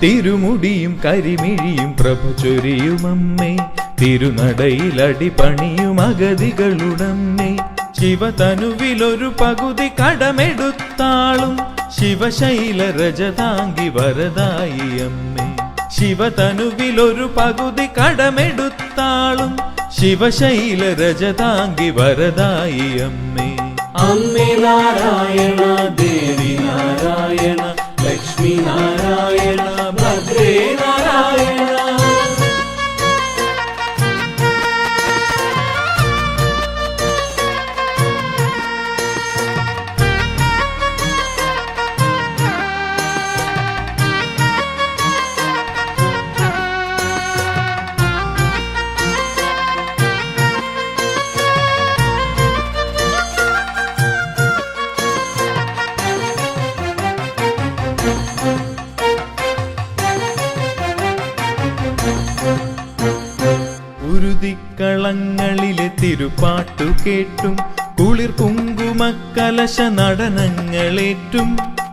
തിരുമുടിയും കരിമിഴിയും പ്രഭ ചൊരിയുമമ്മേ, തിരുനടയിലടിപണിയും അഗതികളുടമ്മേ. ശിവതനുവിലൊരു പകുതി കടമെടുത്താളും ശിവശൈല രജതാംഗി വരദായി അമ്മേ. ശിവതനുവിലൊരു പകുതി കടമെടുത്താളും ശിവശൈല രജതാംഗി വരദായി അമ്മേ. അമ്മേ നാരായണ, ദേവി നാരായണ, ലക്ഷ്മി നാരായണ, ഭദ്രേ നാരായണ. ഉരുതിക്കളങ്ങളിലെ തിരുപ്പാട്ടു കേട്ടും കുളിർ കുങ്കുമക്കലശ നടനങ്ങളേറ്റും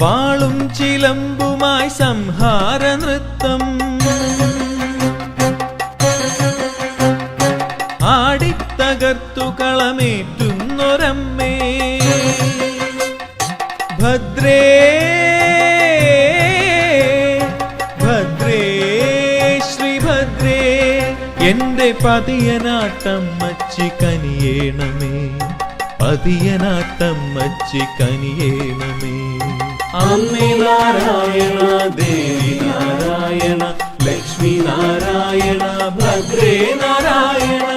വാളും ചിലമ്പുമായി സംഹാര നൃത്തം ആടിത്തകർത്തു കളമേറ്റുന്നൊരമ്മേ. ഭദ്രേ ഭദ്രേ ശ്രീഭദ്രേ, എന്റെ പതിയനാട്ടമ്മച്ചി കനിയേണമേ, പതിയനാട്ടമ്മച്ചി കനിയേണമേ. അമ്മേ നാരായണ, ദേവി നാരായണ, ലക്ഷ്മി നാരായണ, ഭദ്രേ നാരായണ.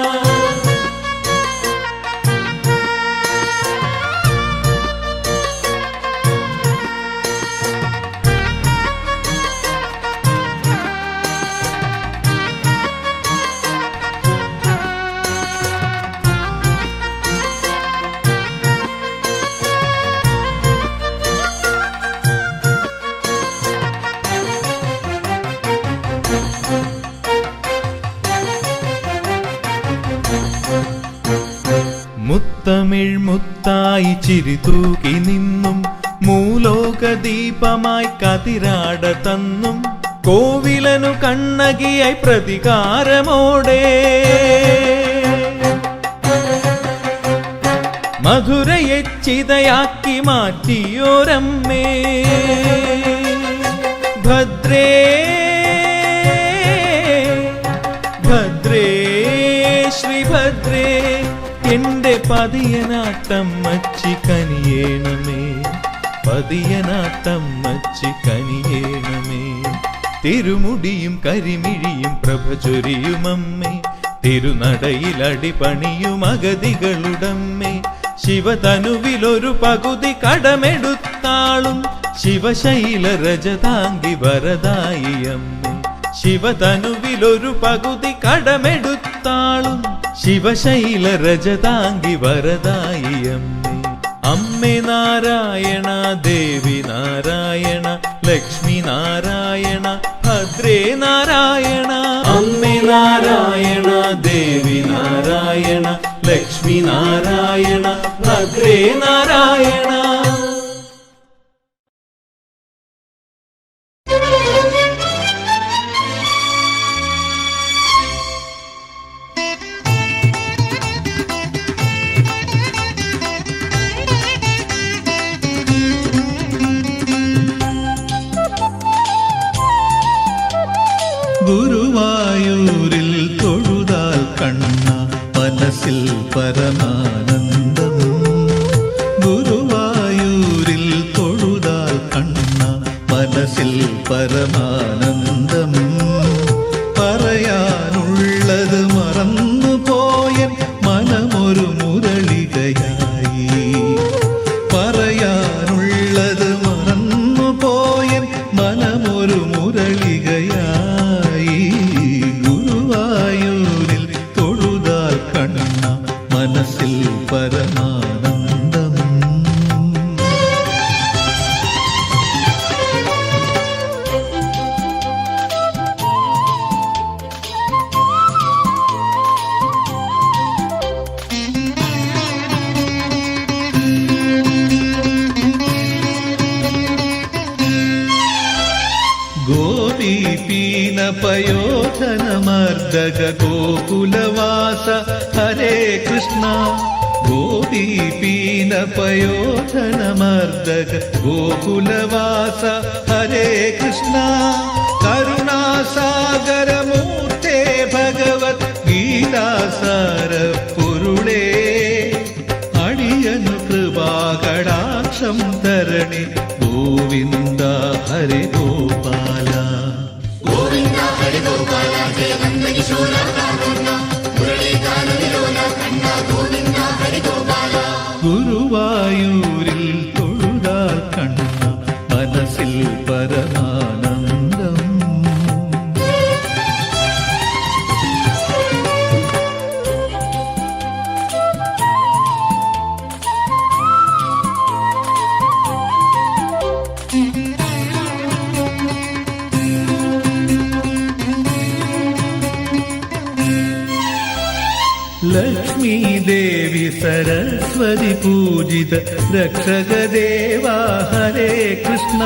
മുത്തമിഴ് മുത്തായി ചിരിതൂക്കി നിന്നും മൂലോകദീപമായി കതിരാട തന്നും കോവിലനു കണ്ണകിയായി പ്രതികാരമോടെ മധുരയെ ചിതയാക്കി മാറ്റിയോരമ്മേ. ഭദ്രേ ഭദ്രേ ശ്രീഭദ്രേ, എന്റെ പതിയനാട്ടമ്മച്ചി കനിയേണമേ, പതിയനാട്ടമ്മച്ചി കനിയേണമേ. തിരുമുടിയും കരിമിഴിയും പ്രഭ ചൊരിയുമമ്മേ, തിരുനടയിലടിപണിയും അഗതികളുടമ്മേ. ശിവതനുവിലൊരു പകുതി കടമെടുത്താളും ശിവശൈല രജതാംഗി വരദായി അമ്മേ. ശിവതനുവിലൊരു പകുതി കടമെടുത്താളും ശിവശൈല രജതാംഗി വരദായി അമ്മേ. അമ്മേ നാരായണ, ദേവി നാരായണ, ലക്ഷ്മി നാരായണ, ഭദ്രേ നാരായണ. അമ്മേ നാരായണ, ദേവി നാരായണ, ലക്ഷ്മി നാരായണ, ഭദ്രേ നാരായണ. ഗുരുവായൂരിൽ തൊഴുതാൽ കണ്ണ മനസ്സിൽ പരമാനന്ദം. ഗുരുവായൂരിൽ തൊഴുതാൽ കണ്ണ മനസ്സിൽ പരമാനന്ദം. പറയാനുള്ളത് മറന്നുപോയ മനമൊരു മുരളികയായി. പറയാനുള്ളത് മറന്നുപോയ മനമൊരു മുരളികയായി. ഗുരുവായൂരിൽ തൊഴുതാൽ കണ്ണ മനസ്സിൽ പയോധനമർദ്ദക ഗോകുലവാസ ഹരേ കൃഷ്ണ ഗോപീപീന പയോധനമർദ്ദക ഗോകുലവാസ ഹരേ കൃഷ്ണ കരുണാസാഗരമൂർത്തേ ഭഗവത് ഗീതാസാര പൊരുളേ അടിയനു കൃപാകടാക്ഷം തരണി ഗോവിന്ദ ഹരി ഗോപാല ഗോവിന്ദ ഹരി ഗോപാല ജയ നന്ദകിശോര കാരുണ്യ മുരളീഗാന വിലോല കണ്ണ ഗോവിന്ദ ഹരി ഗോപാല ഗുരുവായൂരിൽ തൊഴുതാൽ കണ്ണ മനസ്സിൽ പരമാനന്ദം ലക്ഷ്മീ ദേവി സരസ്വതി പൂജിത രക്ഷകദേവാ ഹരേ കൃഷ്ണ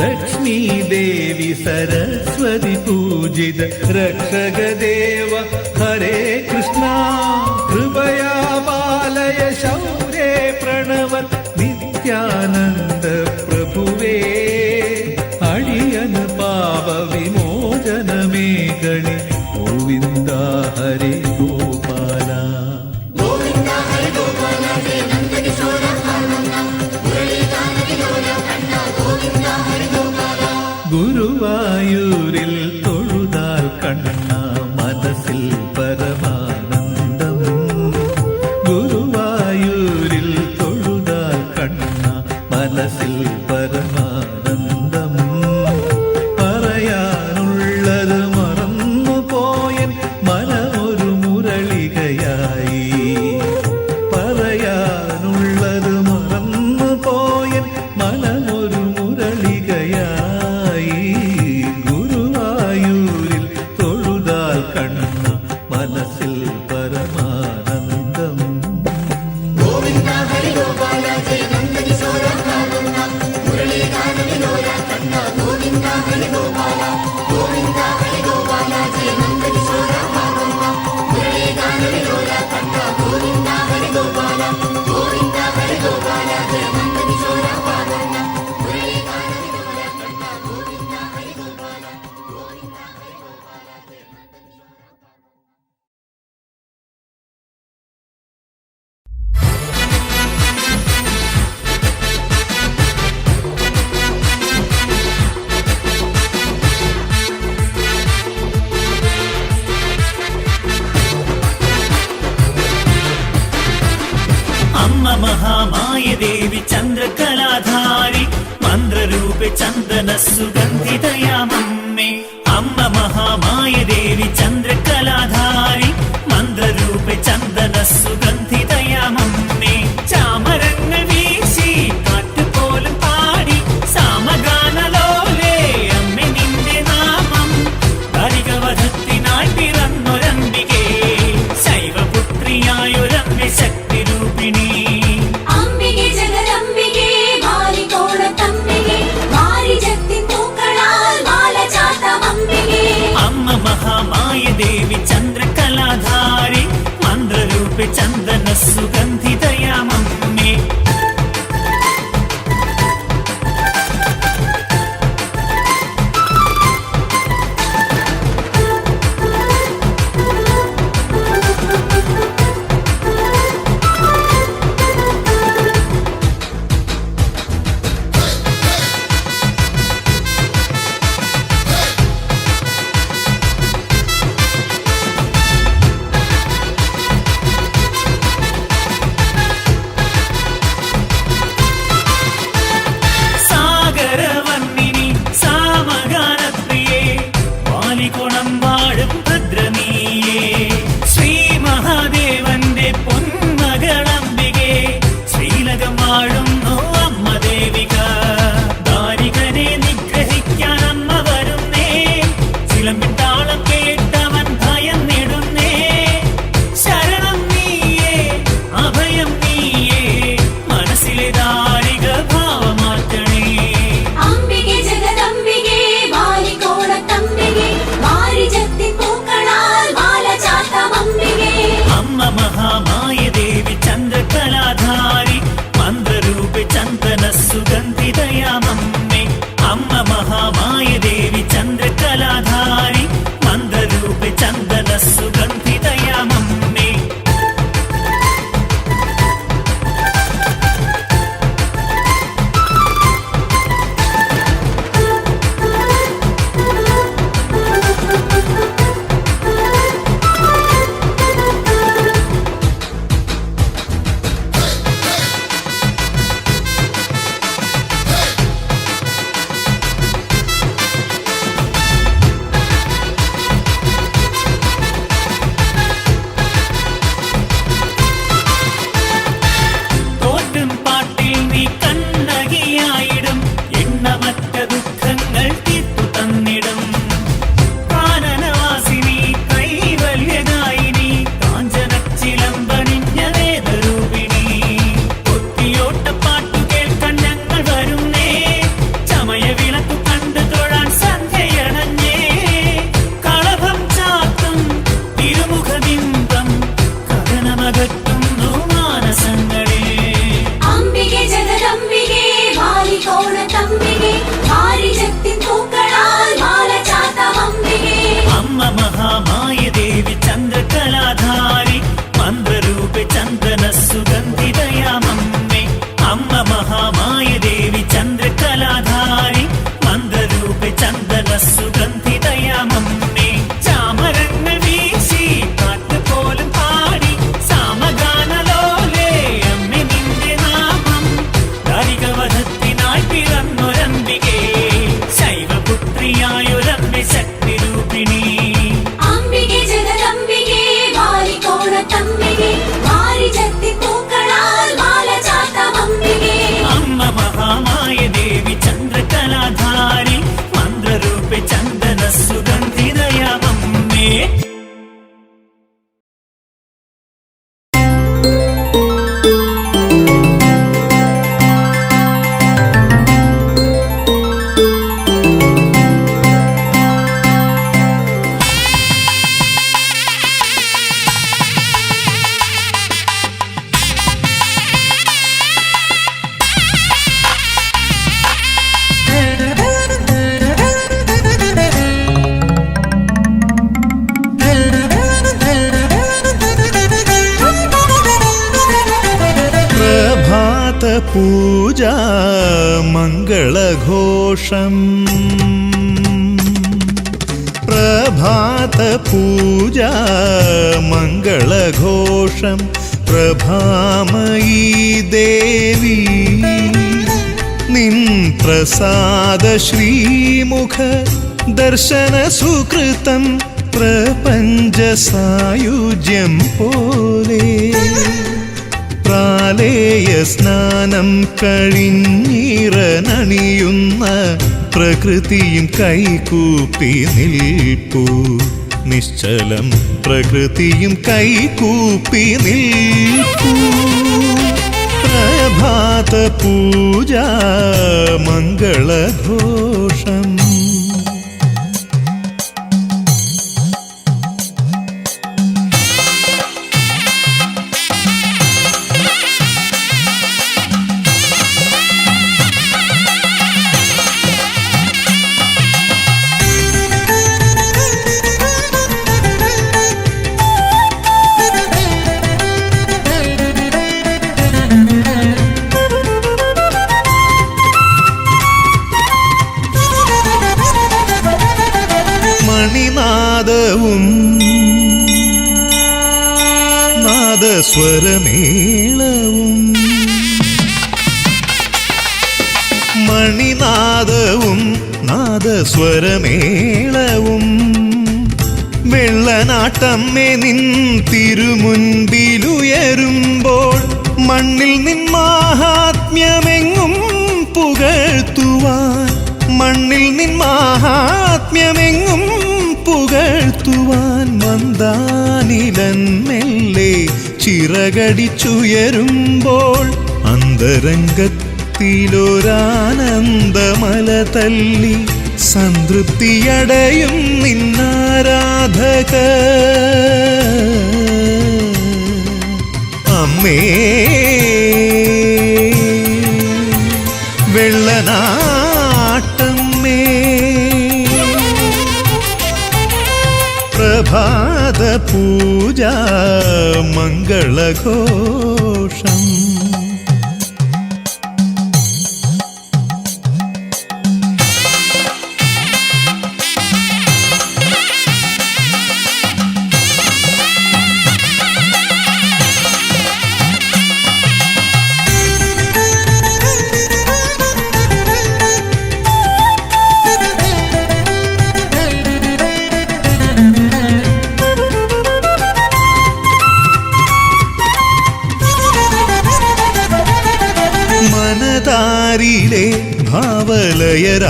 ലക്ഷ്മീ ദേവി സരസ്വതി പൂജിത രക്ഷകദേവ ഹരേ കൃഷ്ണ കൃപയാ പാലയ ശൗരേ പ്രണവ നിത്യാനന്ദ പ്രഭുവേ അടിയന് പാപ വിമോചനമേകണി ഗോവിന്ദ ഹരി ഗോപാല ഗോവിന്ദ ഹരി ഗോപാല ജയ നന്ദകിശോര കാരുണ്യ മുരളീഗാന വിലോല കണ്ണ ഗോവിന്ദ ഹരി ഗോപാല ഗുരുവായൂരിൽ തൊഴുതാൽ കണ്ണ മനസ്സിൽ പരമാനന്ദം ഗുരുവായൂരിൽ തൊഴുതാൽ കണ്ണ മനസ്സിൽ പരമാനന്ദം പറയാനുള്ളത് മറന്നുപോയൻ മനമൊരു മുരളികയായി പറയാനുള്ളത് മറന്നുപോയൻ മനമൊരു മുരളികയായി ഗുരുവായൂരിൽ തൊഴുതാൽ കണ്ണ മനസ്സിൽ പരമാനന്ദം ഗോവിന്ദ ഹരി ഗോപാല ജയ നന്ദകിശോര കാരുണ്യ മുരളീഗാന വിലോല കണ്ണ ഗോവിന്ദ ഹരി ഗോപാല ഗോവിന്ദ ഹരി ഗോപാല ജയ നന്ദകിശോര കാരുണ്യ മുരളീഗാന വിലോല കണ്ണ ഗോവിന്ദ ഹരി ഗോപാല ഗോവിന്ദ ഹരി ഗോപാല ജയ നന്ദകിശോര കാരുണ്യ മുരളീഗാന വിലോല കണ്ണ ഗോവിന്ദ ഹരി ഗോപാല ഗോവിന്ദ ഹരി ഗോപാല ജയ അമ്മ മഹാമായ ദേവി ചന്ദ്രകലാധാരി മന്ത്രരൂപെ ചന്ദന സുഗന്ധിതയാമമ്മേ അമ്മ മഹാമായ ദേവി ചന്ദ്രകലാധാരി മന്ത്രരൂപെ ചന്ദന സുഗന്ധിതയാമമ്മേ ചാമരങ്ങൾ വീശി കാറ്റുപോലും പാടി സാമഗാനലോലേ അമ്മേ നിന്റെ നാമം കരികവധത്തിനായി പിറന്നൊരംബികേ ശൈവപുത്രിയായൊരമ്മേ ശക്തി രൂപിണി അംബികെ ജഗദംബികെ മാരികോണത്തംബികെ മാരിജത്തിൻ പൂക്കളാൽ മാല ചാർത്താം അംബികെ അമ്മ മഹാമായ ദേവി ചന്ദ്രകലാധാരി മന്ത്രരൂപെ ചന്ദന സുഗന്ധിതയാമമ്മേ സുഗന്ധിതയാമമ്മേ. തോറ്റും പാട്ടിൽ നീ കണ്ണകിയായിടും, എണ്ണമറ്റ ദുഃഖങ്ങൾ തീർത്തു തന്നിടും. കാനനവാസിനി കൈവല്യദായിനി, കാഞ്ചനച്ചിലമ്പണിഞ്ഞ വേദരൂപിണി. കൊത്തിയോട്ടപ്പാട്ടു കേൾക്കാൻ ഞങ്ങൾ വരുന്നേ, ചമയവിളക്കു കണ്ടു തൊഴാൻ സന്ധ്യയണഞ്ഞേ. കളഭം ചാത്തും തിരുമുഖബിംബം കഥനമകറ്റുന്നു മാനസങ്ങളെ. അംബികെ ജഗദംബികെ മാലികോണത്തംബികെ, മാരിജത്തിൻ പൂക്കളാൽ മാല ചാർത്താം അംബികെ. അമ്മ മഹാമായ ദേവി ചന്ദ്രകലാധാരി, മന്ത്രരൂപെ ചന്ദന സുഗന്ധിതയാമമ്മേ. അമ്മ മഹാമായ ദേവി ചന്ദ്രകലാധാരി, മന്ത്രരൂപെ ചന്ദന സുഗന്ധിതയാമമ്മേ. ചാമരങ്ങൾ വീശി കാറ്റുപോലും പാടി, സാമഗാനലോലേ അമ്മേ നിന്റെ നാമം. ദാരികവധത്തിനായി പിറന്നൊരംബികേ, ശൈവപുത്രിയായൊരമ്മേ ശക്തിരൂപിണി. അംബികെ ജഗദംബികെ മാലികോണത്തംബികെ, മാരിജത്തിൻ പൂക്കളാൽ മാല ചാർത്താം അംബികെ. അമ്മ മഹാമായ ദേവി ചന്ദ്രകലാധാരി, മന്ത്രരൂപെ ചന്ദന സുഗന്ധിതയാമമ്മേ. പൂജാ മംഗളഘോഷം പ്രഭാത പൂജാ മംഗളഘോഷം പ്രഭാമയീ ദേവി നിൻ പ്രസാദ ശ്രീമുഖ ദർശന സുകൃതം പ്രപഞ്ച സായുജ്യം പോലെ പ്രാലേയ സ്നാനം കഴിഞ്ഞിറനണിയുന്ന പ്രകൃതിയും കൈകൂപ്പി നിൽപ്പൂ നിശ്ചലം പ്രകൃതിയും കൈകൂപ്പി നിൽപ്പൂ പ്രഭാത പൂജാ മംഗളഘോഷം മണിനാദവും നാദസ്വരമേളവും മണിനാദവും നാദസ്വരമേളവും വെള്ളനാട്ടമ്മേ നിൻ തിരുമുൻപിലുയരുമ്പോൾ മണ്ണിൽ നിൻ മാഹാത്മ്യമെങ്ങും പുകഴ്ത്തുവാൻ മണ്ണിൽ നിൻ മാഹാത്മ്യമെങ്ങും പുകഴ്ത്തുവാൻ മന്ദാനിലൻ മെല്ലെ ചിറകടിച്ചുയരുമ്പോൾ അന്തരംഗത്തിലൊരാനന്ദമല തല്ലി സംതൃപ്തിയടയും നിന്നാരാധക അമ്മേ വെള്ളനാട്ടമ്മേ പ്രഭാത പ്രഭാത പൂജ മംഗളഘോഷം. മനതാരിലെ ഭാവലയരാഗമായി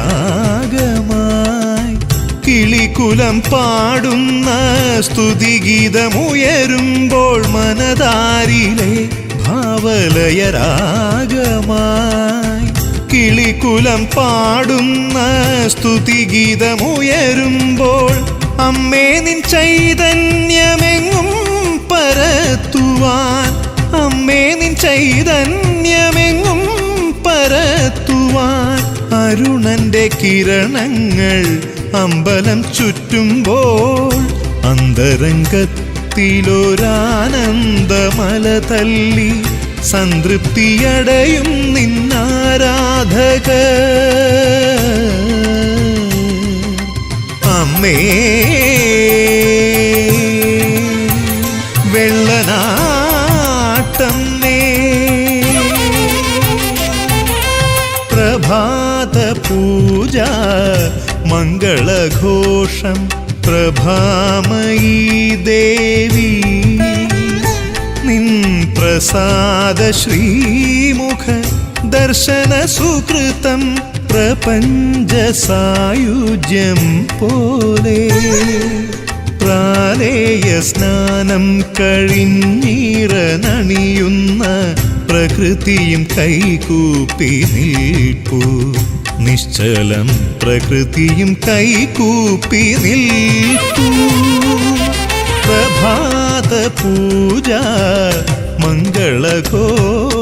കിളികുലം പാടുന്ന സ്തുതിഗീതമുയരുമ്പോൾ, മനതാരിലെ ഭാവലയരാഗമായി കിളികുലം പാടുന്ന സ്തുതിഗീതമുയരുമ്പോൾ, അമ്മേ നിൻ ചൈതന്യമെങ്ങും പരത്തുവാൻ, അമ്മേ നിൻ ചൈതന്യമെങ്ങും പരത്തുവാൻ, അരുണന്റെ കിരണങ്ങൾ അമ്പലം ചുറ്റുമ്പോൾ, അന്തരംഗത്തിലൊരാനന്ദമല തല്ലി സംതൃപ്തിയടയും നിന്നാരാധക. അമ്മേ വെള്ളനാട്ടമ്മേ, പ്രഭാത പൂജ മംഗളഘോഷം. പ്രഭാമയീ ദേവി നിൻ പ്രസാദ ശ്രീമുഖ ദർശന സുകൃതം പ്രപഞ്ച സായുജ്യം പോലെ. പ്രാലേയ സ്നാനം കഴിഞ്ഞിറനണിയുന്ന പ്രകൃതിയും കൈകൂപ്പി നിൽപ്പൂ, നിശ്ചലം പ്രകൃതിയും കൈകൂപ്പി നിൽപ്പൂ. പ്രഭാത പൂജ മംഗളഘോഷം.